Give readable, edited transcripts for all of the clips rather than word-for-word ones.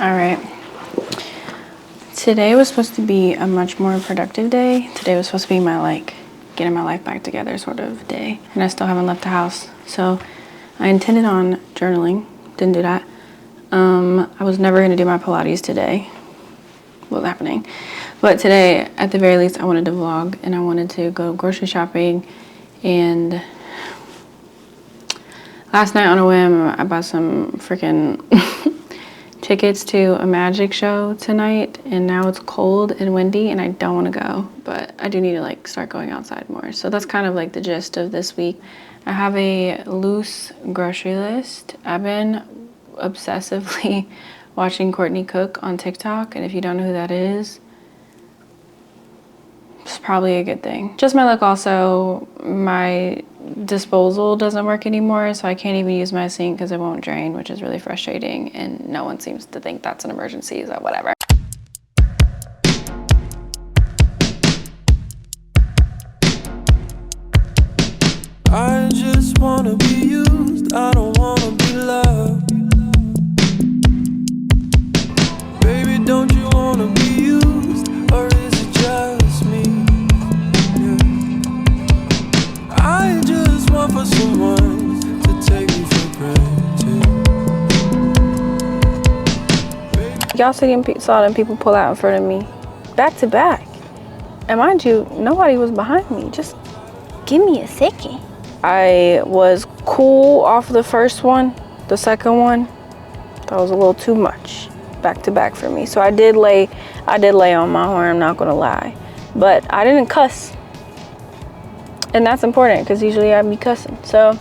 All right. Today was supposed to be a much more productive day. Today was supposed to be my getting my life back together sort of day. And I still haven't left the house. So I intended on journaling. Didn't do that. I was never gonna do my Pilates today. What's happening? But today, at the very least, I wanted to vlog and I wanted to go grocery shopping. And last night on a whim, I bought some freaking tickets to a magic show tonight, and now it's cold and windy and I don't want to go, but I do need to start going outside more. So that's kind of the gist of this week. I have a loose grocery list. I've been obsessively watching Courtney cook on TikTok, and if you don't know who that is, it's probably a good thing. Just my luck also, my disposal doesn't work anymore, so I can't even use my sink because it won't drain, which is really frustrating, and no one seems to think that's an emergency, so whatever. I just wanna be used, I don't wanna be loved. Baby, don't you wanna be used, or is it just me? Yeah. I just want for someone to take me for granted. Y'all saw them people pull out in front of me, back to back. And mind you, nobody was behind me. Just give me a second. I was cool off the first one. The second one, that was a little too much. Back to back for me. So I did lay on my horn, I'm not gonna lie. But I didn't cuss. And that's important because usually I'd be cussing. So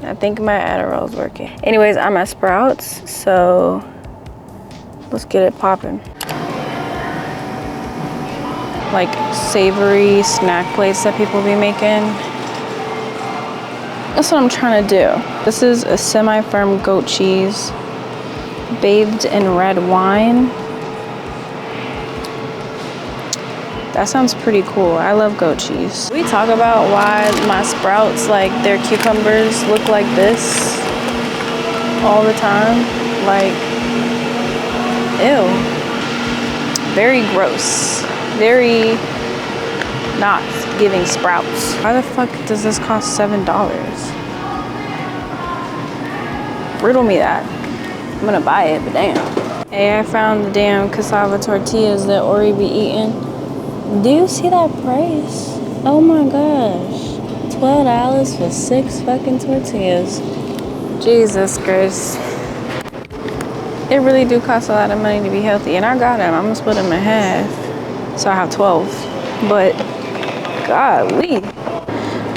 I think my Adderall's working. Anyways, I'm at Sprouts, so let's get it popping. Savory snack plates that people be making. That's what I'm trying to do. This is a semi-firm goat cheese bathed in red wine. That sounds pretty cool. I love goat cheese. We talk about why my Sprouts, their cucumbers look like this all the time. Ew. Very gross. Very not giving Sprouts. Why the fuck does this cost $7? Riddle me that. I'm gonna buy it, but damn. Hey, I found the damn cassava tortillas that Ori be eating. Do you see that price? Oh my gosh. $12 for 6 fucking tortillas. Jesus Christ. It really do cost a lot of money to be healthy, and I got them. I'm gonna split them in half, so I have 12. But golly,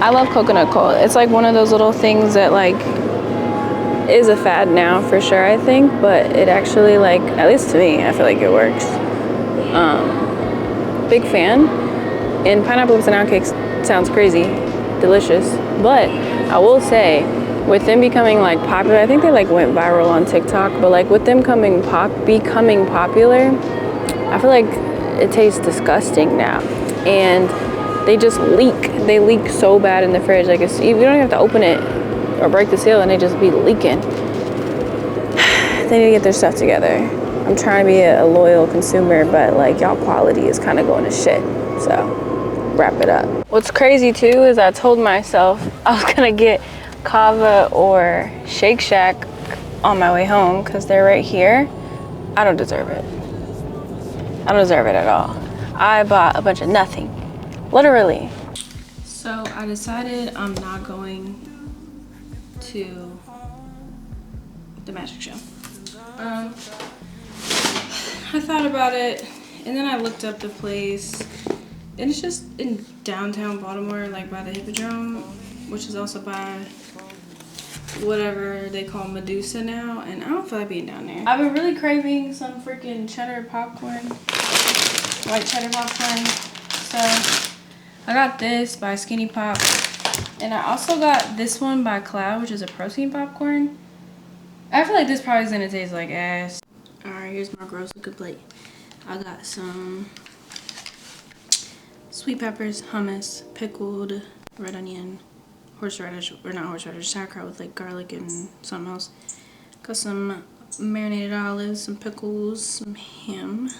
I love coconut cola. It's one of those little things that is a fad now for sure, I think, but it actually at least to me, I feel like it works. Big fan. And pineapple banana cakes sounds crazy, delicious. But I will say, with them becoming popular, I think they went viral on TikTok, but with them becoming popular, I feel like it tastes disgusting now. And they just leak. They leak so bad in the fridge. You don't even have to open it or break the seal, and they just be leaking. They need to get their stuff together. I'm trying to be a loyal consumer, but y'all quality is kind of going to shit. So wrap it up. What's crazy too is I told myself I was gonna get Kava or Shake Shack on my way home because they're right here. I don't deserve it. I don't deserve it at all. I bought a bunch of nothing, literally. So I decided I'm not going to the magic show. I thought about it, and then I looked up the place, and it's just in downtown Baltimore, by the Hippodrome, which is also by whatever they call Medusa now, and I don't feel like being down there. I've been really craving some freaking cheddar popcorn, white cheddar popcorn, so I got this by Skinny Pop, and I also got this one by Cloud, which is a protein popcorn. I feel like this probably is gonna taste like ass. Alright, here's my gross looking plate. I got some sweet peppers, hummus, pickled red onion, horseradish, or not horseradish, sauerkraut with garlic and something else. Got some marinated olives, some pickles, some ham,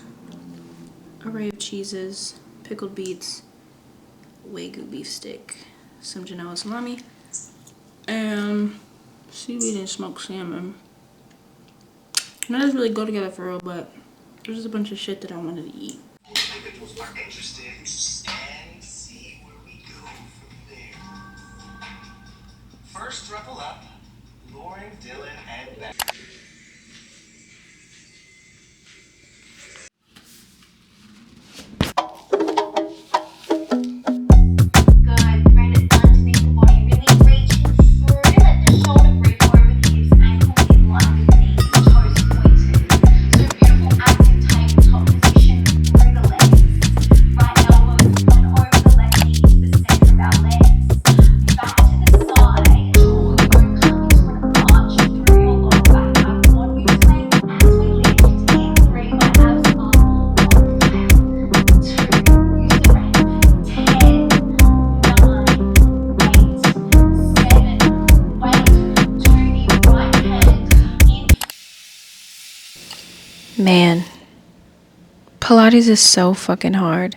array of cheeses, pickled beets, Wagyu beef stick, some Genoa salami, and seaweed and smoked salmon. None of those really go together for real, but there's just a bunch of shit that I wanted to eat. Individuals are interested and see where we go from there. First throuple up, Lauren, Dylan, and Beck. Man, Pilates is so fucking hard,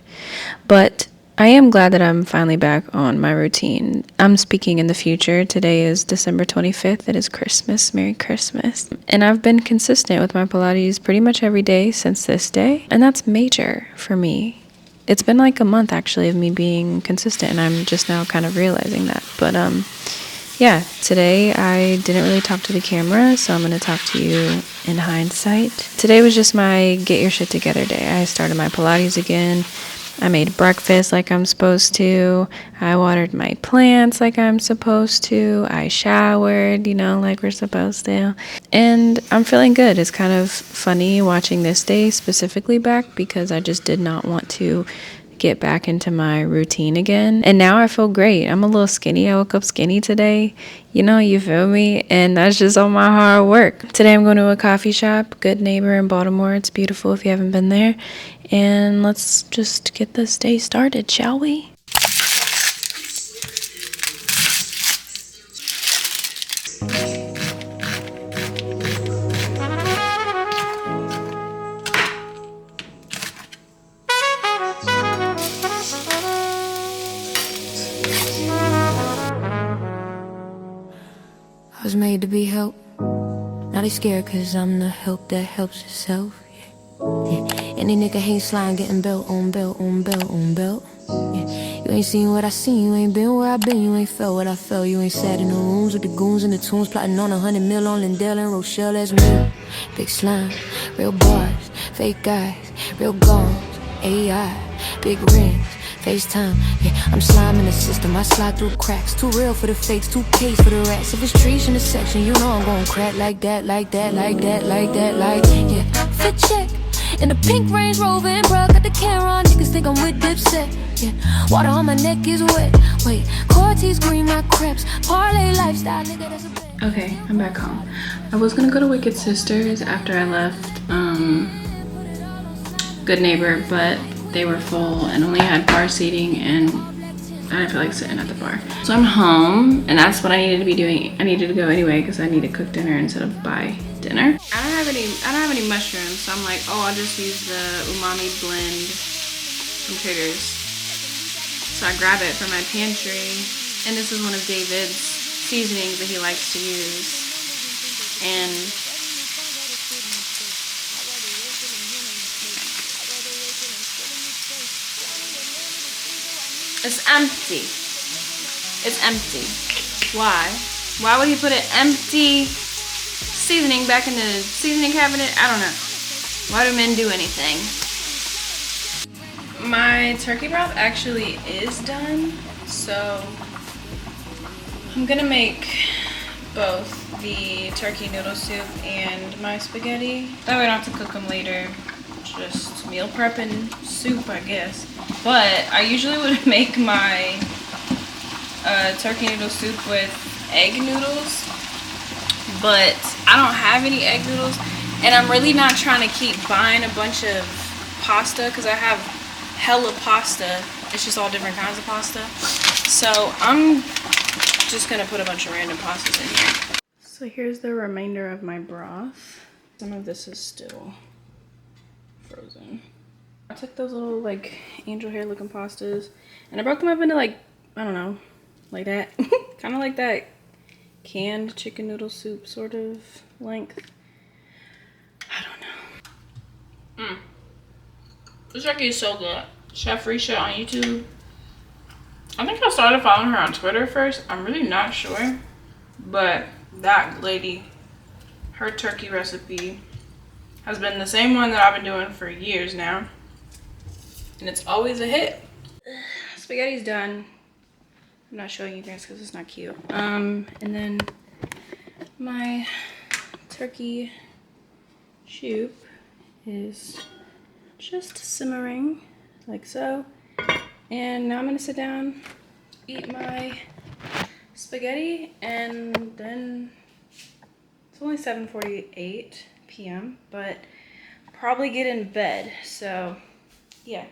but I am glad that I'm finally back on my routine. I'm speaking in the future. Today is December 25th. It is Christmas. Merry Christmas. And I've been consistent with my Pilates pretty much every day since this day, and that's major for me. It's been like a month actually of me being consistent, and I'm just now kind of realizing that. But yeah, today I didn't really talk to the camera, so I'm going to talk to you in hindsight. Today was just my get your shit together day. I started my Pilates again. I made breakfast like I'm supposed to. I watered my plants like I'm supposed to. I showered, like we're supposed to. And I'm feeling good. It's kind of funny watching this day specifically back because I just did not want to get back into my routine again. And now I feel great. I'm a little skinny. I woke up skinny today. You feel me? And that's just all my hard work. Today I'm going to a coffee shop, Good Neighbor in Baltimore. It's beautiful if you haven't been there. And let's just get this day started, shall we? I was made to be helped. Now they scared cause I'm the help that helps itself. Yeah. Any nigga hate slime getting belt on belt on belt on belt. Yeah. You ain't seen what I seen, you ain't been where I been, you ain't felt what I felt. You ain't sat in the rooms with the goons and the tunes plotting on 100 mil on Lindell and Rochelle. That's me. Big slime, real bars, fake guys, real guns, AI, big rings. FaceTime, yeah, I'm sliming the system. I slide through cracks. Too real for the fakes, too case for the rats. If it's trees in the section, you know I'm gon' crack like that, like that, like that, like that, like yeah. Fit check in the pink Range Rover and bruh, got the camera on. Niggas think I'm with Dipset. Yeah, water on my neck is wet. Wait, Cortez green my crepes. Parlay lifestyle, nigga, that's a bet. Okay, I'm back home. I was gonna go to Wicked Sisters after I left Good Neighbor, but they were full and only had bar seating, and I didn't feel like sitting at the bar. So I'm home, and that's what I needed to be doing. I needed to go anyway because I need to cook dinner instead of buy dinner. I don't have any mushrooms, so I'm like, oh, I'll just use the umami blend from Traders. So I grab it from my pantry, and this is one of David's seasonings that he likes to use. And it's empty. It's empty. Why? Why would he put an empty seasoning back in the seasoning cabinet? I don't know. Why do men do anything? My turkey broth actually is done, so I'm gonna make both the turkey noodle soup and my spaghetti. That way I don't have to cook them later. Just meal prep and soup, I guess. But I usually would make my turkey noodle soup with egg noodles, but I don't have any egg noodles, and I'm really not trying to keep buying a bunch of pasta because I have hella pasta. It's just all different kinds of pasta. So I'm just gonna put a bunch of random pastas in here. So here's the remainder of my broth. Some of this is still frozen. I took those little like angel hair looking pastas and I broke them up into like, I don't know, like that. Kind of like that canned chicken noodle soup sort of length. I don't know. This turkey is so good. Chef Risha on YouTube. I think I started following her on Twitter first. I'm really not sure. But that lady, her turkey recipe has been the same one that I've been doing for years now. And it's always a hit. Spaghetti's done. I'm not showing you guys because it's not cute. And then my turkey soup is just simmering like so. And now I'm gonna sit down, eat my spaghetti, and then it's only 7:48 p.m. but probably get in bed. So yeah,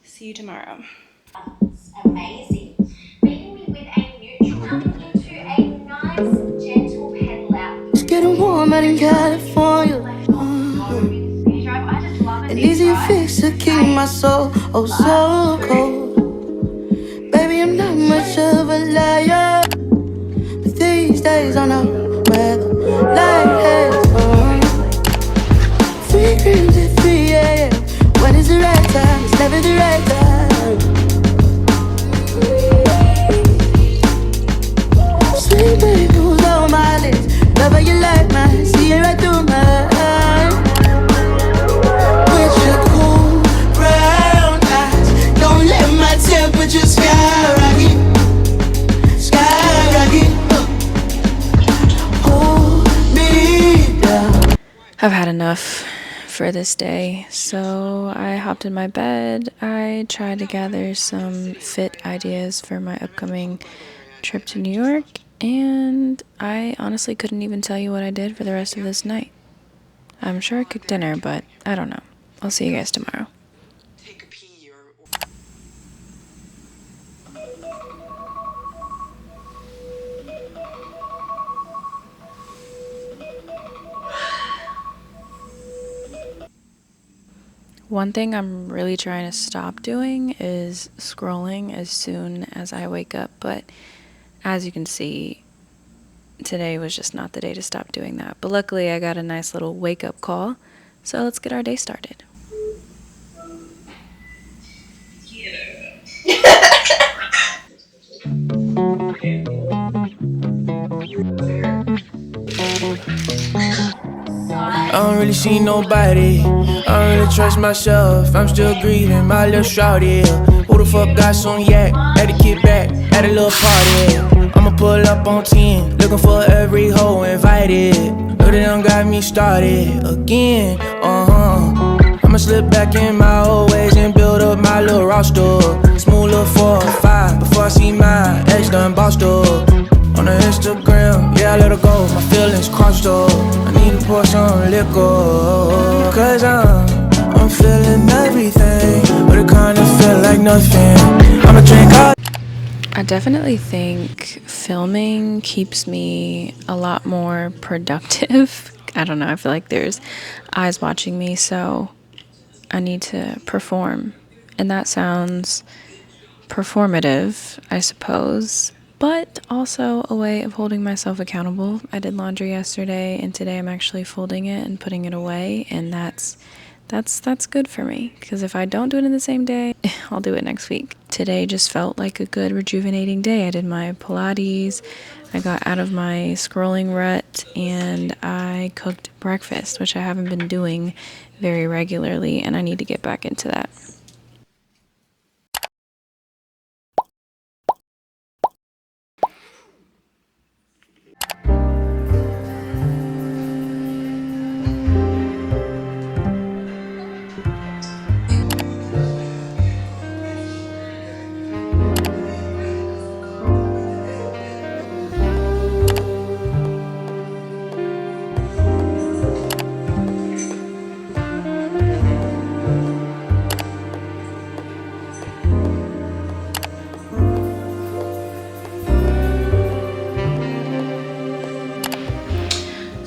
see you tomorrow. Amazing. Meeting me with a neutral coming into a nice gentle pedal out. It's getting warm out in California. I just love it. An easy fix to keep my soul oh so cold. Baby, I'm not much of a liar, but these days I know where the light has gone. Free dreams at 3 a.m. When is the right time? It's never the right time. Sweet baby, who's on my list? Love how you like mine, see it right through mine. With your cool brown eyes, don't let my temperature skyrocket, skyrocket. Hold me down. I've had enough for this day, so I hopped in my bed. I tried to gather some fit ideas for my upcoming trip to New York, and I honestly couldn't even tell you what I did for the rest of this night. I'm sure I cooked dinner, but I don't know. I'll see you guys tomorrow. One thing I'm really trying to stop doing is scrolling as soon as I wake up, but as you can see, today was just not the day to stop doing that. But luckily I got a nice little wake-up call, so let's get our day started. I don't really see nobody. I don't really trust myself. I'm still grieving my little shawty. Who the fuck got some yak? Had to get back at a little party. I'ma pull up on 10, looking for every hoe invited. Know they done got me started again. I'ma slip back in my old ways and build up my little roster. Smooth little 4 or 5 before I see my ex done bossed up. On the Instagram, yeah, I let her go, my feelings crossed up. I need to pour some liquor, cause I'm feeling everything, but it kinda feel like nothing. I'ma drink all. I definitely think filming keeps me a lot more productive. I don't know, I feel like there's eyes watching me, so I need to perform. And that sounds performative, I suppose, but also a way of holding myself accountable. I did laundry yesterday, and today I'm actually folding it and putting it away, and that's good for me, because if I don't do it in the same day, I'll do it next week. Today just felt like a good rejuvenating day. I did my Pilates, I got out of my scrolling rut, and I cooked breakfast, which I haven't been doing very regularly, and I need to get back into that.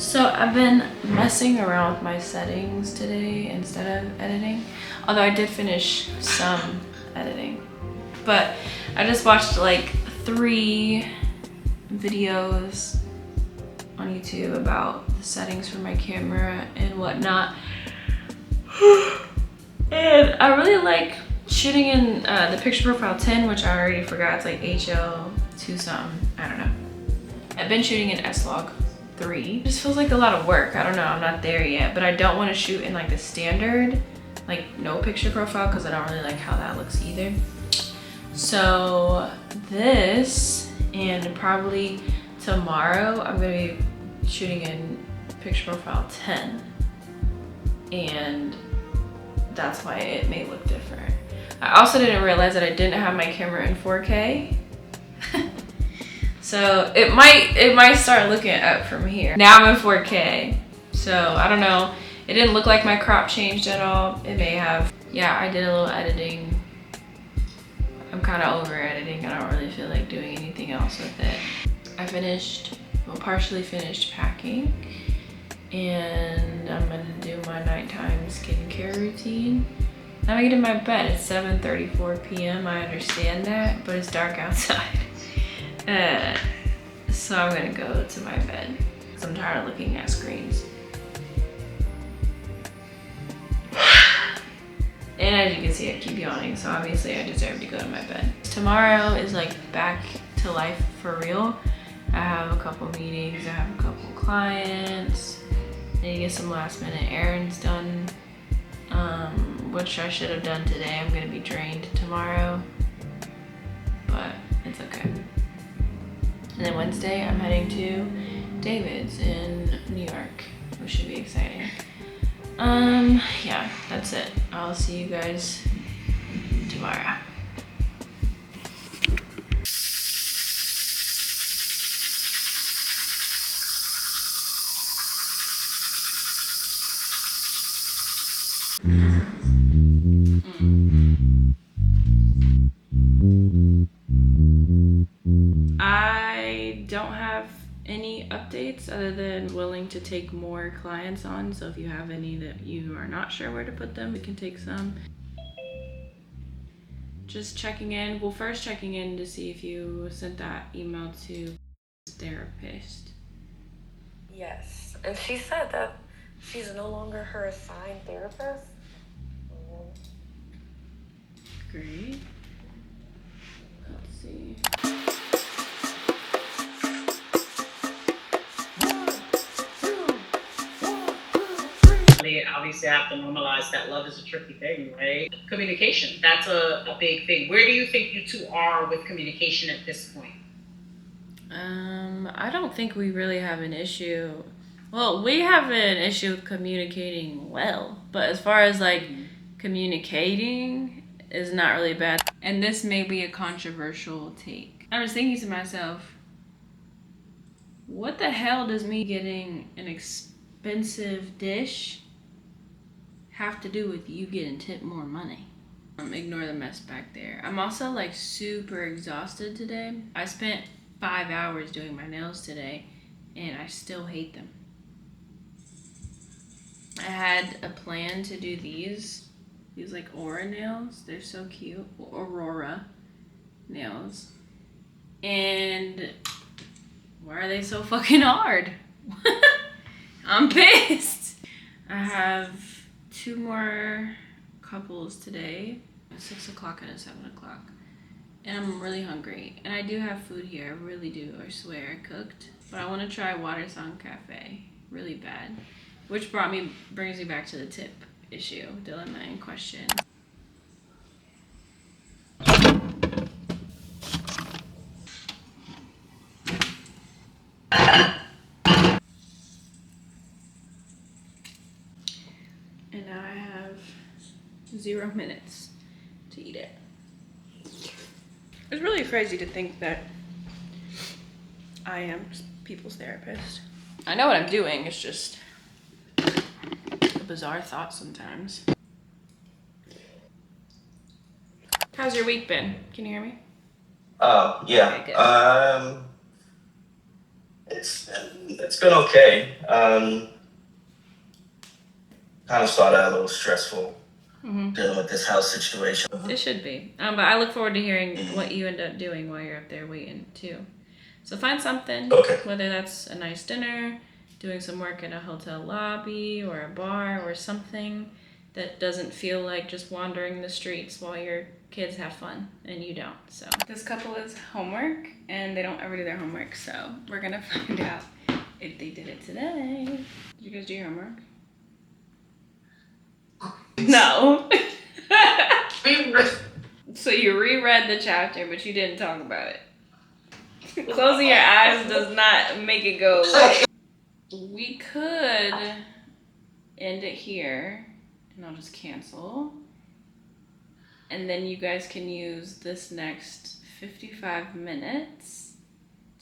So I've been messing around with my settings today instead of editing. Although I did finish some editing. But I just watched like 3 videos on YouTube about the settings for my camera and whatnot. And I really like shooting in the picture profile 10, which I already forgot. It's like HL2 something. I don't know. I've been shooting in S-Log 3. It just feels like a lot of work. I don't know. I'm not there yet. But I don't want to shoot in like the standard, like no picture profile, because I don't really like how that looks either. So this and probably tomorrow I'm going to be shooting in picture profile 10. And that's why it may look different. I also didn't realize that I didn't have my camera in 4K. So it might start looking up from here. Now I'm in 4K. So I don't know. It didn't look like my crop changed at all. It may have. Yeah, I did a little editing. I'm kind of over editing. I don't really feel like doing anything else with it. I partially finished packing. And I'm gonna do my nighttime skincare routine. I'm gonna get in my bed. It's 7:34 p.m. I understand that, but it's dark outside. So I'm gonna go to my bed because I'm tired of looking at screens. And as you can see, I keep yawning, so obviously I deserve to go to my bed. Tomorrow is like back to life for real. I have a couple meetings, I have a couple clients. I need to get some last minute errands done, which I should have done today. I'm gonna be drained tomorrow, but it's okay. And then Wednesday, I'm heading to David's in New York, which should be exciting. Yeah, that's it. I'll see you guys tomorrow. I don't have any updates other than willing to take more clients on. So if you have any that you are not sure where to put them, we can take some. Just checking in. Well, first checking in to see if you sent that email to therapist. Yes, and she said that she's no longer her assigned therapist. Great. Let's see. Obviously, I have to normalize that love is a tricky thing, right? Communication, that's a big thing. Where do you think you two are with communication at this point? I don't think we really have an issue. Well, we have an issue with communicating well, but as far as like communicating is not really bad. And this may be a controversial take. I was thinking to myself, what the hell does me getting an expensive dish have to do with you getting tipped more money? Ignore the mess back there. I'm also like super exhausted today. I spent 5 hours doing my nails today and I still hate them. I had a plan to do these like aura nails. They're so cute. Aurora nails. And why are they so fucking hard? I'm pissed. I have 2 more couples today, a 6 o'clock and a 7 o'clock. And I'm really hungry. And I do have food here, I really do, I swear I cooked. But I want to try Watersong Cafe really bad. Which brings me back to the tip issue, dilemma in question. And now I have 0 minutes to eat it. It's really crazy to think that I am people's therapist. I know what I'm doing, it's just a bizarre thought sometimes. How's your week been? Can you hear me? Oh, yeah. Okay, good. It's been okay. Kind of started out a little stressful dealing with this house situation. It should be. But I look forward to hearing what you end up doing while you're up there waiting too. So find something, Okay. whether that's a nice dinner, doing some work in a hotel lobby or a bar or something that doesn't feel like just wandering the streets while your kids have fun and you don't. So this couple is homework and they don't ever do their homework. So we're gonna find out if they did it today. Did you guys do your homework? No. So you reread the chapter, but you didn't talk about it. Closing your eyes does not make it go away. We could end it here, and I'll just cancel. And then you guys can use this next 55 minutes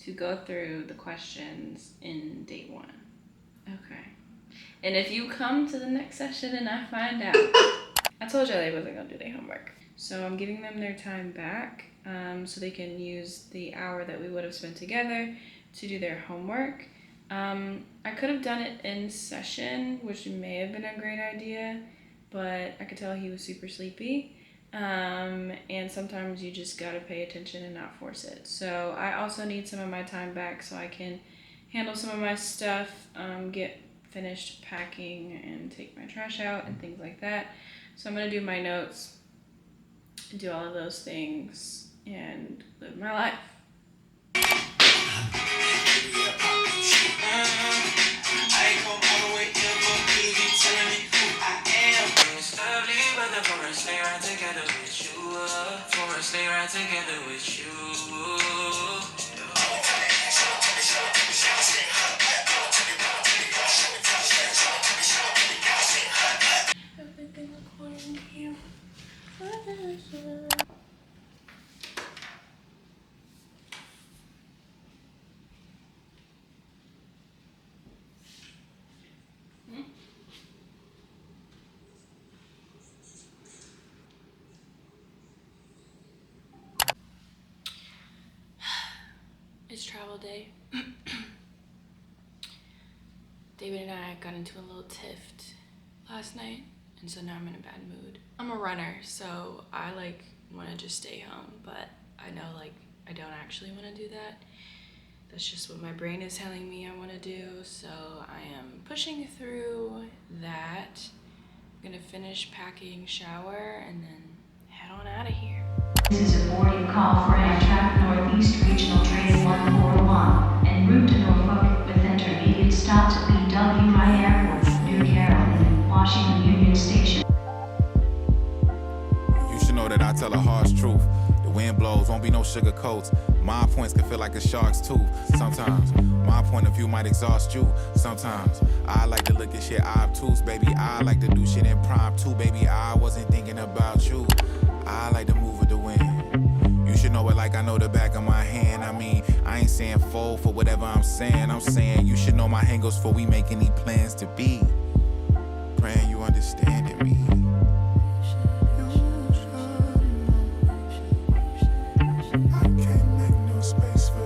to go through the questions in day 1. Okay. And if you come to the next session and I find out, I told y'all they wasn't gonna do their homework. So I'm giving them their time back so they can use the hour that we would have spent together to do their homework. I could have done it in session, which may have been a great idea, but I could tell he was super sleepy. And sometimes you just gotta pay attention and not force it. So I also need some of my time back so I can handle some of my stuff, get finished packing and take my trash out and things like that. So I'm gonna do my notes, do all of those things, and live my life. Everything according to you. It's travel day. David and I got into a little tiff last night, and so now I'm in a bad mood. I'm a runner, so I want to just stay home, but I know I don't actually want to do that. That's just what my brain is telling me I want to do, so I am pushing through that. I'm gonna finish packing, shower, and then head on out of here. This is a boarding call for Amtrak Northeast Regional Train 141 en route to Norfolk with intermediate stops at BWI Airport, New Carrollton, Washington Union Station. You should know that I tell a harsh truth. The wind blows, won't be no sugar coats. My points can feel like a shark's tooth. Sometimes my point of view might exhaust you. Sometimes I like to look at shit obtuse, baby. I like to do shit impromptu, baby. I wasn't thinking about you. I like to move with the wind. You should know it like I know the back of my hand. I mean, I ain't saying fold for whatever I'm saying. I'm saying you should know my hangers before we make any plans to be. Praying you understanding me. I can't make no space for you.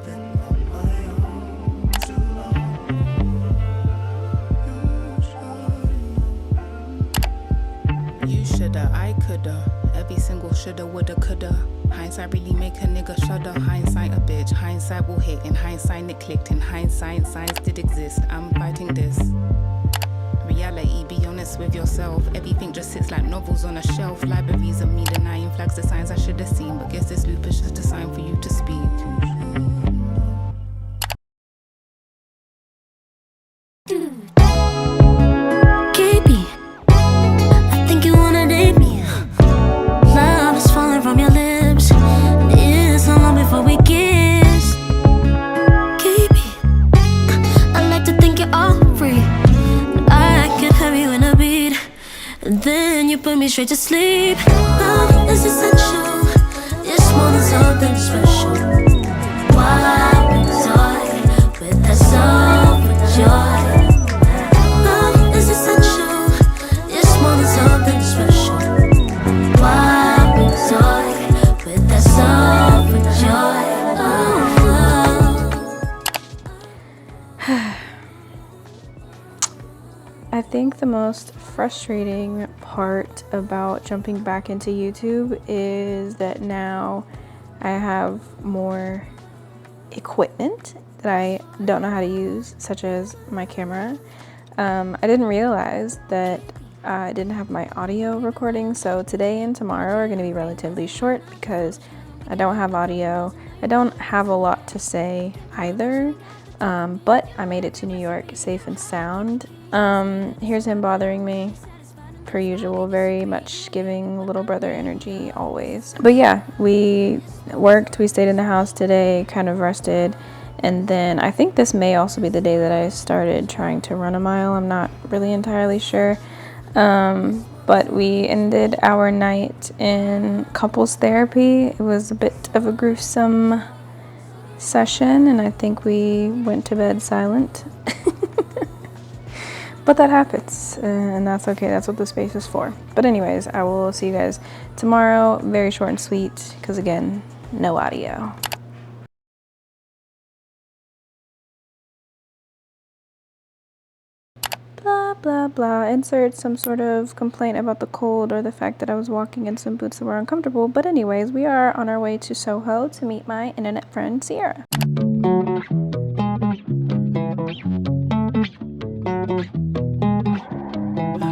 Been on my own too long. You shoulda, I coulda. Every single shoulda, woulda, coulda. Hindsight really make a nigga shudder. Hindsight a bitch. Hindsight will hit. In hindsight it clicked. In hindsight signs did exist. I'm fighting this. Reality, be honest with yourself. Everything just sits like novels on a shelf. Libraries of me denying flags, the signs I should have seen. But guess this loop is just a sign for you to speak. Straight to sleep. Love is essential. It's more than something special. Why resort with that self-joy? Love is essential. It's more than something special. Why resort with that self-joy? I think the most frustrating part about jumping back into YouTube is that now I have more equipment that I don't know how to use, such as my camera. I didn't realize that I didn't have my audio recording, so today and tomorrow are going to be relatively short because I don't have audio. I don't have a lot to say either, but I made it to New York safe and sound. Here's him bothering me, per usual, very much giving little brother energy always. But yeah, we worked, we stayed in the house today, kind of rested, and then I think this may also be the day that I started trying to run a mile. I'm not really entirely sure. But we ended our night in couples therapy. It was a bit of a gruesome session, and I think we went to bed silent. But that happens, and that's okay. That's what the space is for. But anyways, I will see you guys tomorrow. Very short and sweet, because again, no audio. Blah, blah, blah. Insert some sort of complaint about the cold or the fact that I was walking in some boots that were uncomfortable. But anyways, we are on our way to Soho to meet my internet friend, Sierra.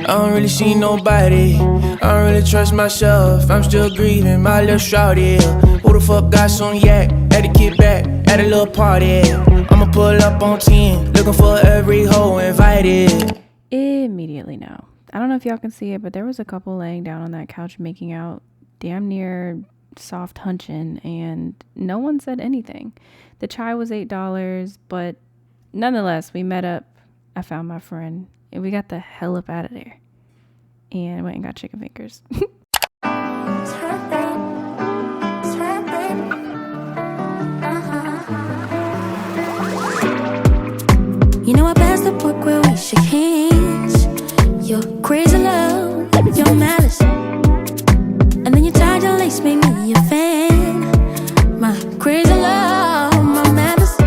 I don't really see nobody. I don't really trust myself. I'm still grieving my little shawty. Who the fuck got some yak? Had to get back at a little party. I'ma pull up on 10, looking for every hoe invited. Immediately no. I don't know if y'all can see it, but there was a couple laying down on that couch making out, damn near soft hunching, and no one said anything. The chai was $8, but nonetheless, we met up. I found my friend, and we got the hell up out of there. And went and got chicken fingers. You know I passed the book where we shook hands. Your crazy love, your malice, and then you tied your lace, made me a fan. My crazy love, my malice.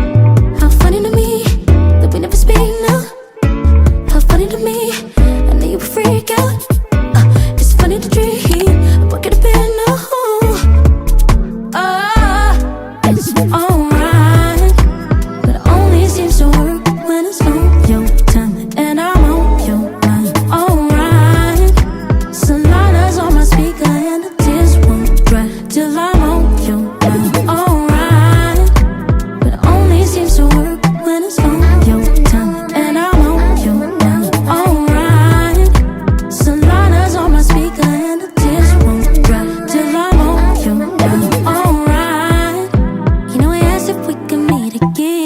How funny to me that we never speak now. How funny to me, I know you would freak out. It's funny to dream, what could have been? It's alright, but it only seems to work when it's on your time and I'm on your mind. Alright, Solana's on my speaker and the tears won't dry till I'm on your mind. Alright, but it only seems to work when it's on your time and I'm on your mind. Alright, Solana's on my speaker and the tears won't dry till I'm on your mind. Alright, you know I asked if we could meet again.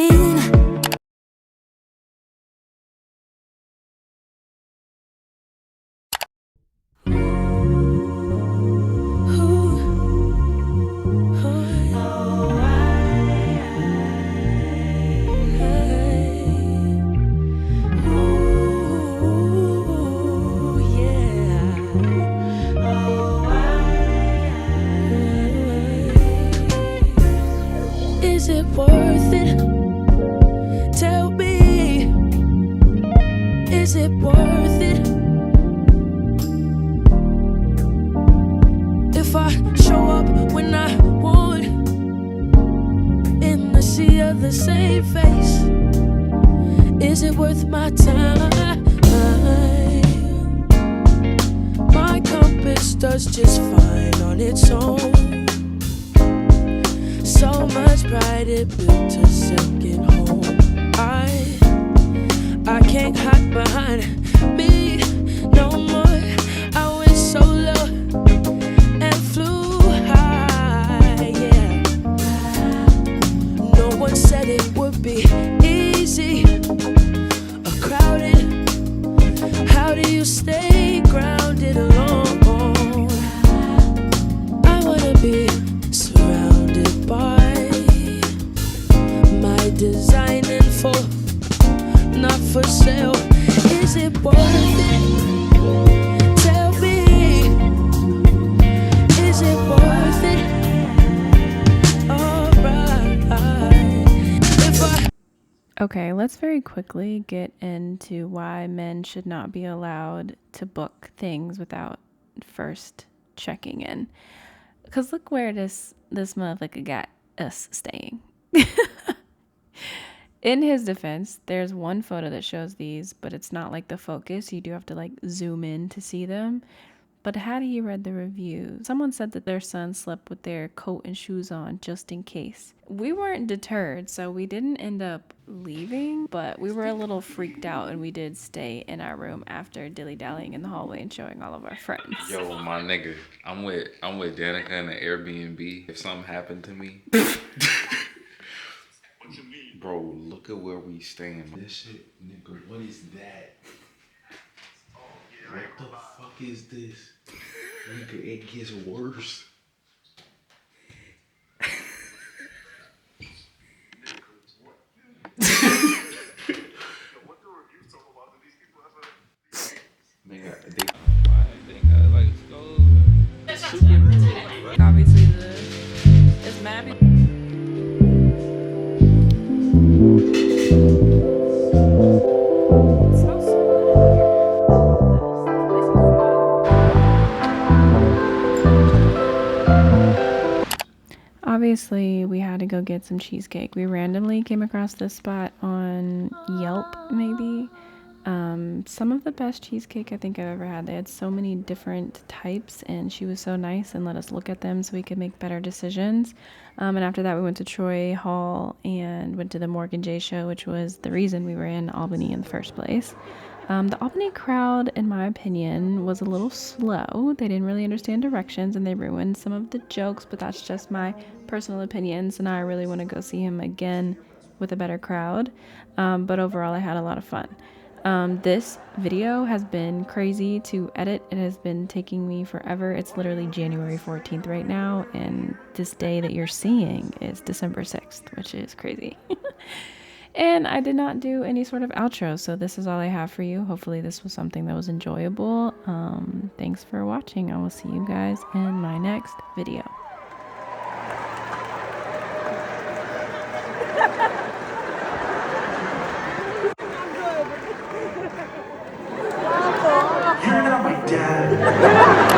Is it worth it? Tell me, is it worth it? If I show up when I want, in the sea of the same face, is it worth my time? My compass does just fine on its own. So much pride it built a second home. I can't hide behind me no more. I went solo and flew high, yeah. No one said it would be easy or crowded. How do you stay grounded alone? I wanna be surrounded by my design info, not for sale. Is it worth it? Tell me, is it worth it? Alright. Okay, let's very quickly get into why men should not be allowed to book things without first checking in. Because look where this motherfucker got us staying. In his defense, there's one photo that shows these, but it's not like the focus. You do have to like zoom in to see them. But had he read the review, someone said that their son slept with their coat and shoes on just in case. We weren't deterred, so we didn't end up leaving, but we were a little freaked out and we did stay in our room after dilly-dallying in the hallway and showing all of our friends. Yo, my nigga, I'm with Danica in the Airbnb. If something happened to me, bro, look at where we staying. This shit, nigga, what is that? What the fuck is this? Nigga, it gets worse. Obviously, it's mad people. Obviously, we had to go get some cheesecake. We randomly came across this spot on Yelp, maybe. Some of the best cheesecake I think I've ever had. They had so many different types, and she was so nice and let us look at them so we could make better decisions. And after that, we went to Troy Hall and went to the Morgan J show, which was the reason we were in Albany in the first place. The Albany crowd, in my opinion, was a little slow. They didn't really understand directions and they ruined some of the jokes, but that's just my personal opinion. So now I really want to go see him again with a better crowd. But overall, I had a lot of fun. This video has been crazy to edit. It has been taking me forever. It's literally January 14th right now, and this day that you're seeing is December 6th, which is crazy. And I did not do any sort of outro, so this is all I have for you. Hopefully this was something that was enjoyable. Thanks for watching. I will see you guys in my next video. You're not my dad.